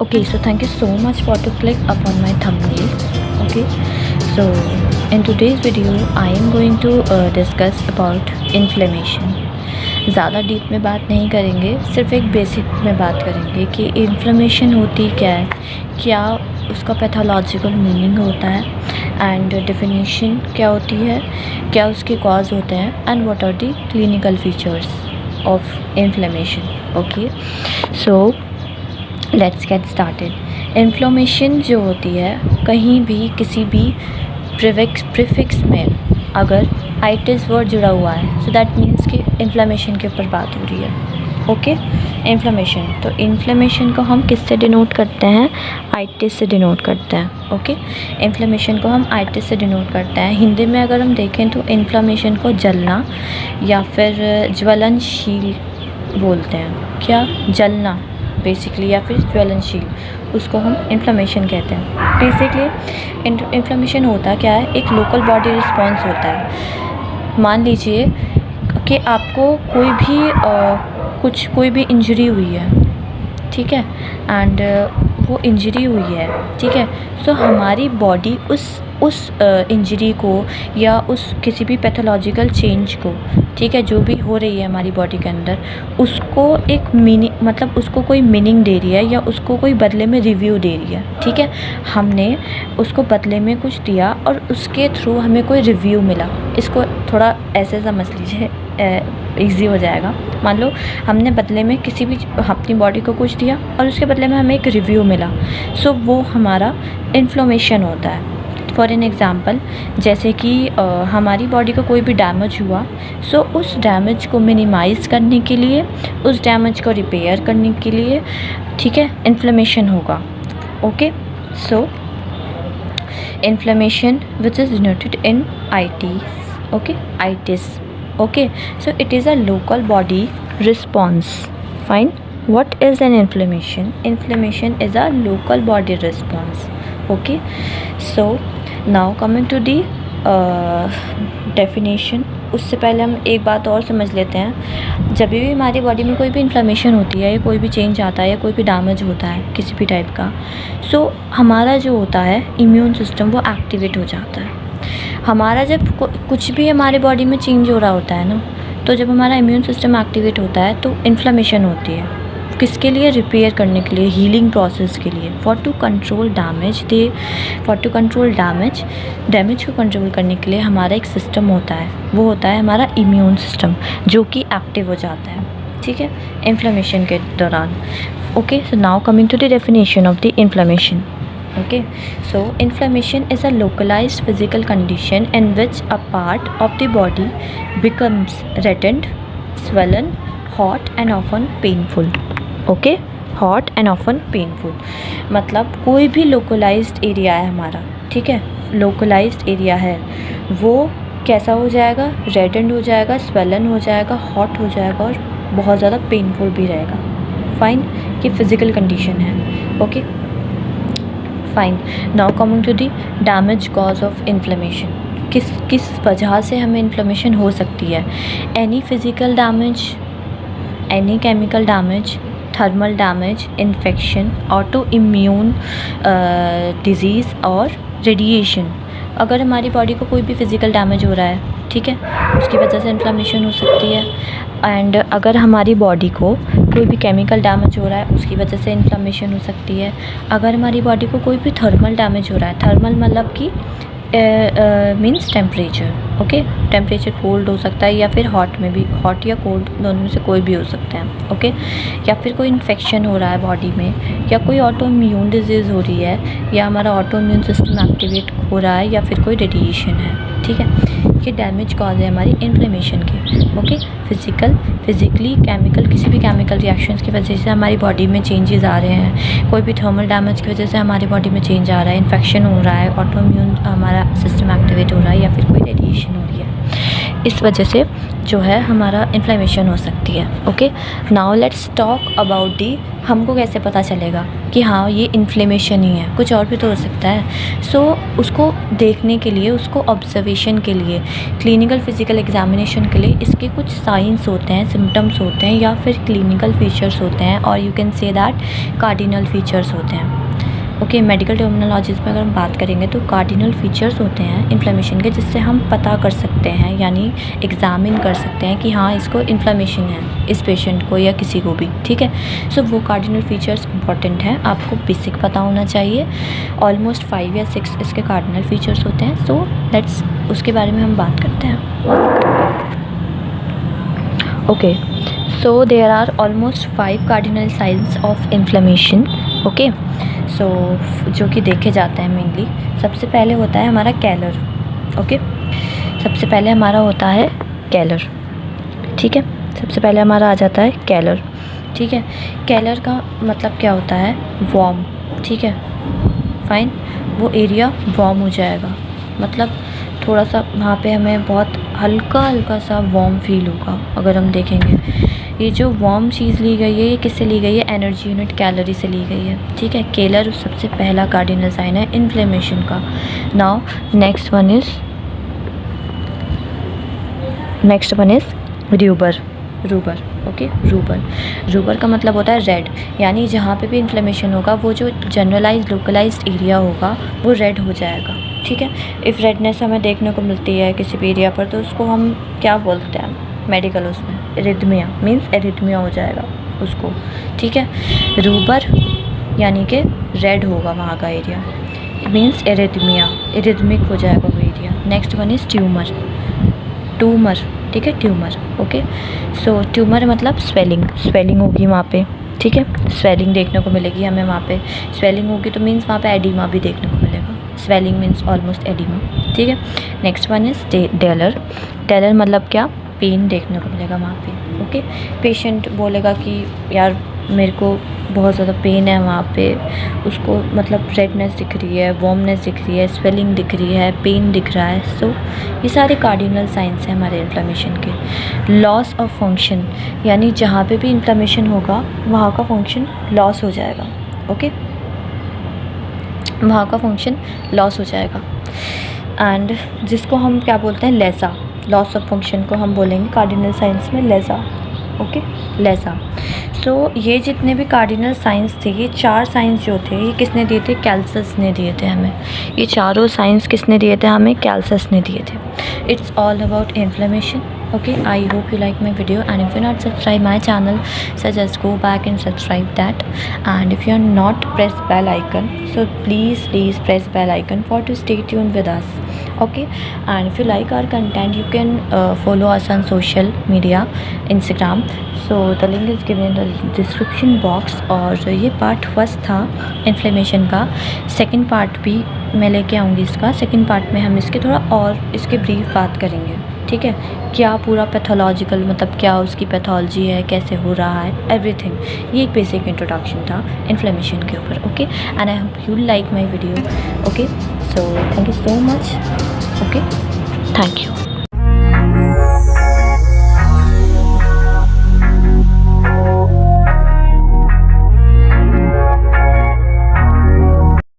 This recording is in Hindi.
Okay, so thank you so much for to click upon my thumbnail. Okay, so in today's video I am going to discuss about inflammation. ज़्यादा डीप में बात नहीं करेंगे, सिर्फ एक बेसिक में बात करेंगे कि इन्फ्लेमेशन होती क्या है, क्या उसका पैथोलॉजिकल मीनिंग होता है एंड डेफिनेशन क्या होती है, क्या उसके कॉज होते हैं and what are the clinical features of inflammation. Okay, so let's get started. Inflammation जो होती है, कहीं भी किसी भी प्रीफिक्स में अगर आइटिस वर्ड जुड़ा हुआ है, सो दैट मीन्स कि इन्फ्लेमेशन के ऊपर बात हो रही है. ओके, इन्फ्लेमेशन, तो इन्फ्लेमेशन को हम किससे डिनोट करते हैं? आइटिस से डिनोट करते हैं. ओके, इन्फ्लेमेशन को हम आइटिस से डिनोट करते हैं. हिंदी में अगर हम देखें तो इन्फ्लेमेशन को जलना या फिर ज्वलनशील बोलते हैं. क्या? जलना बेसिकली, या फिर ज्वलनशील, उसको हम इन्फ्लेमेशन कहते हैं. बेसिकली इन्फ्लेमेशन होता क्या है? एक लोकल बॉडी रिस्पॉन्स होता है. मान लीजिए कि आपको कोई भी इंजरी हुई है, ठीक है, एंड वो इंजरी हुई है, ठीक है. सो हमारी बॉडी उस इंजरी को या उस किसी भी पैथोलॉजिकल चेंज को, ठीक है, जो भी हो रही है हमारी बॉडी के अंदर, उसको एक मीनिंग, मतलब उसको कोई मीनिंग दे रही है या उसको कोई बदले में रिव्यू दे रही है. ठीक है, हमने उसको बदले में कुछ दिया और उसके थ्रू हमें कोई रिव्यू मिला. इसको थोड़ा ऐसे समझ लीजिए, ईजी हो जाएगा. मान लो हमने बदले में किसी भी अपनी बॉडी को कुछ दिया और उसके बदले में हमें एक रिव्यू मिला. सो वो हमारा इन्फ्लेमेशन होता है. फॉर एन एग्ज़ाम्पल, जैसे कि हमारी बॉडी को कोई भी डैमेज हुआ, सो उस डैमेज को मिनिमाइज़ करने के लिए, उस डैमेज को रिपेयर करने के लिए, ठीक है, इन्फ्लेमेशन होगा. Okay, so inflammation which is denoted in itis. Okay, itis. Okay, so it is a local body response. Fine. What is an inflammation? Inflammation is a local body response. Okay, so now coming to the definition. उससे पहले हम एक बात और समझ लेते हैं. जब भी हमारी बॉडी में कोई भी इन्फ्लेमेशन होती है या कोई भी चेंज आता है या कोई भी डैमेज होता है किसी भी टाइप का, सो हमारा जो होता है इम्यून सिस्टम वो एक्टिवेट हो जाता है. हमारा जब कुछ भी हमारे बॉडी में चेंज हो रहा होता है ना, तो जब हमारा इम्यून सिस्टम एक्टिवेट होता है तो इन्फ्लेमेशन होती है. किसके लिए? रिपेयर करने के लिए, हीलिंग प्रोसेस के लिए, फॉर टू कंट्रोल डैमेज को कंट्रोल करने के लिए हमारा एक सिस्टम होता है, वो होता है हमारा इम्यून सिस्टम, जो कि एक्टिव हो जाता है. ठीक है, इन्फ्लेमेशन के दौरान. Okay, so now coming to the definition of the inflammation. Okay, so inflammation is a localized physical condition in which a part of the body becomes reddened, swollen, hot and often painful. Okay, hot and often painful. मतलब कोई भी localized area है हमारा, ठीक है, localized area है, वो कैसा हो जाएगा? reddened हो जाएगा, swollen हो जाएगा, hot हो जाएगा और बहुत ज़्यादा painful भी रहेगा. फाइन, ये फिज़िकल कंडीशन है. Okay, fine. Now coming to the damage cause of inflammation. किस वजह से हमें इन्फ्लेमेशन हो सकती है? Any physical damage, any chemical damage, thermal damage, infection, auto immune disease और रेडिएशन. अगर हमारी बॉडी को कोई भी फिज़िकल डैमेज हो रहा है, ठीक है, उसकी वजह से इन्फ्लेमेशन हो सकती है. एंड अगर हमारी बॉडी को कोई भी केमिकल डैमेज हो रहा है, उसकी वजह से इन्फ्लेमेशन हो सकती है. अगर हमारी बॉडी को कोई भी थर्मल डैमेज हो रहा है, थर्मल मतलब कि means temperature. Okay, temperature cold हो सकता है या फिर हॉट में भी, हॉट या कोल्ड दोनों में से कोई भी हो सकता है. ओके, या फिर कोई इन्फेक्शन हो रहा है बॉडी में, या कोई ऑटो इम्यून डिजीज़ हो रही है, या हमारा ऑटो इम्यून सिस्टम एक्टिवेट हो रहा है, या फिर कोई रेडिएशन है. ठीक है, ये डैमेज कॉज है हमारी इन्फ्लेमेशन के. ओके, फिज़िकली केमिकल, किसी भी केमिकल रिएक्शंस की वजह से हमारी बॉडी में चेंजेस आ रहे हैं, कोई भी थर्मल डैमेज की वजह से हमारी बॉडी में चेंज आ रहा है, इन्फेक्शन हो रहा है, ऑटो इम्यून हमारा सिस्टम एक्टिवेट हो रहा है, या फिर कोई रेडिएशन हो रही है. इस वजह से जो है हमारा इन्फ्लेमेशन हो सकती है। Okay, now let's talk about the, हमको कैसे पता चलेगा कि हाँ ये इन्फ्लेमेशन ही है, कुछ और भी तो हो सकता है। सो उसको देखने के लिए, उसको ऑब्जर्वेशन के लिए, क्लिनिकल फिजिकल एग्जामिनेशन के लिए इसके कुछ साइंस होते हैं, सिम्टम्स होते हैं, या फिर क्लिनिकल फीचर्स होते हैं, और you can say that cardinal features होते हैं। ओके, मेडिकल टर्मिनोलॉजीज़ में अगर हम बात करेंगे तो कार्डिनल फीचर्स होते हैं इन्फ्लेमेशन के, जिससे हम पता कर सकते हैं, यानी एग्ज़ामिन कर सकते हैं कि हाँ इसको इन्फ्लेमेशन है, इस पेशेंट को या किसी को भी। ठीक है, सो वो कार्डिनल फीचर्स इंपॉर्टेंट हैं, आपको बेसिक पता होना चाहिए। ऑलमोस्ट 5 या 6 इसके कार्डिनल फीचर्स होते हैं। सो लेट्स उसके बारे में हम बात करते हैं। Okay, so there are almost 5 cardinal signs of inflammation. Okay, so जो कि देखे जाते हैं मेनली, सबसे पहले होता है हमारा कैलर। ओके, सबसे पहले हमारा होता है कैलर। ठीक है, सबसे पहले हमारा आ जाता है कैलर। ठीक है, कैलर का मतलब क्या होता है? वार्म। ठीक है, फाइन, वो एरिया वार्म हो जाएगा, मतलब थोड़ा सा वहाँ पे हमें बहुत हल्का हल्का सा वार्म फील होगा। अगर हम देखेंगे ये जो वार्म चीज़ ली गई है, ये किससे ली गई है? एनर्जी यूनिट कैलोरी से ली गई है। ठीक है, कैलर सबसे पहला कार्डिनल साइन है इन्फ्लेमेशन का। Now next one is rubor. Rubor, okay, rubor का मतलब होता है रेड, यानी जहाँ पे भी इन्फ्लेमेशन होगा वो जो जनरलाइज लोकलाइज्ड एरिया होगा वो रेड हो जाएगा। ठीक है, इफ़ रेडनेस हमें देखने को मिलती है किसी भी एरिया पर तो उसको हम क्या बोलते हैं मेडिकल उसमें? एरिथमिया, मीन्स एरिथमिया हो जाएगा उसको। ठीक है, रूबर यानी कि रेड होगा वहाँ का एरिया, मीन्स एरिथमिया, एरिथमिक हो जाएगा वो area. Next one is tumour. ठीक है, ट्यूमर। ओके, सो ट्यूमर मतलब स्वेलिंग होगी वहाँ पे। ठीक है, स्वेलिंग देखने को मिलेगी हमें वहाँ पे। स्वेलिंग होगी तो मीन्स वहाँ पे एडिमा भी देखने को मिलेगा। Swelling means almost oedema. ठीक है, नेक्स्ट वन इज़ टेलर मतलब क्या? पेन देखने को मिलेगा वहाँ पे। ओके, पेशेंट बोलेगा कि यार मेरे को बहुत ज़्यादा पेन है वहाँ पे, उसको मतलब रेडनेस दिख रही है, वार्मनेस दिख रही है, स्वेलिंग दिख रही है, पेन दिख रहा है। सो ये सारे कार्डिनल साइंस हैं हमारे इन्फ्लेमेशन के। लॉस ऑफ फंक्शन, यानी जहाँ पे भी इन्फ्लेमेशन होगा वहाँ का फंक्शन लॉस हो जाएगा। ओके, वहाँ का फंक्शन लॉस हो जाएगा। एंड जिसको हम क्या बोलते हैं? लेसा। लॉस ऑफ फंक्शन को हम बोलेंगे कार्डिनल साइंस में लेसा। ओके, लेसा। सो ये जितने भी कार्डिनल साइंस थे, ये 4 साइंस जो थे ये किसने दिए थे? कैल्सस ने दिए थे हमें। ये चारों साइंस किसने दिए थे हमें? कैल्सस ने दिए थे। It's all about inflammation. Okay, I hope you like my video, and if you're not subscribed my channel, so just go back and subscribe that. And if you're not, press bell icon, so please press bell icon for to stay tuned with us. Okay, and if you like our content, you can follow us on social media, Instagram. So the link is given in the description box. और ये पार्ट फर्स्ट था इन्फ्लेमेशन का। सेकंड पार्ट भी मैं लेके आऊँगी इसका। सेकंड पार्ट में हम इसके थोड़ा और इसके ब्रीफ बात करेंगे। ठीक है, क्या पूरा पैथोलॉजिकल मतलब क्या उसकी पैथोलॉजी है, कैसे हो रहा है, एवरीथिंग। ये एक बेसिक इंट्रोडक्शन था इन्फ्लेमेशन के ऊपर। Okay, and I hope you like my video. Okay, so thank you so much. Okay, thank you.